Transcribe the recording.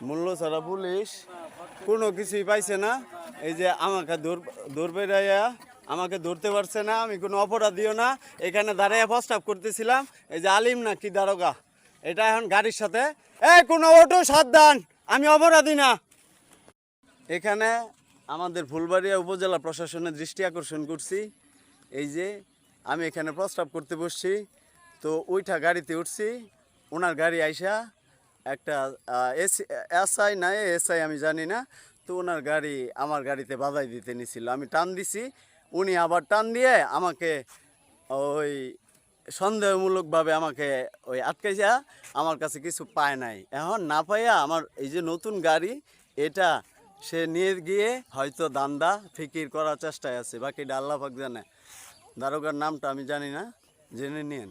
মূল্য ছাড়া পুলিশ কোনো কিছুই পাইছে না। এই যে আমাকে ধরবে আমাকে ধরতে পারছে না, আমি কোনো অপরাধীও না। এখানে দাঁড়িয়ে প্রস্তাব করতেছিলাম, এই যে আলিম না কি দারোগা, এটা এখন গাড়ির সাথে কোনো অটো সাবধান, আমি অপরাধী না। এখানে আমাদের ফুলবাড়িয়া উপজেলা প্রশাসনের দৃষ্টি আকর্ষণ করছি। এই যে আমি এখানে প্রস্তাব করতে বসছি, তো ওইটা গাড়িতে উঠছি, ওনার গাড়ি আইসা একটা এসআই না এসআই আমি জানি না, তো ওনার গাড়ি আমার গাড়িতে বাধাই দিতে নিছিল। আমি টান দিছি, উনি আবার টান দিয়ে আমাকে ওই সন্দেহমূলকভাবে আমাকে ওই আটকাইয়া, আমার কাছে কিছু পায় নাই। এখন না পাইয়া আমার এই যে নতুন গাড়ি, এটা সে নিয়ে গিয়ে হয়তো দান্দা ফিকির করার চেষ্টায় আছে, বাকিটা আল্লাহ পাক জানে। দারোগার নামটা আমি জানি না, জেনে নিন।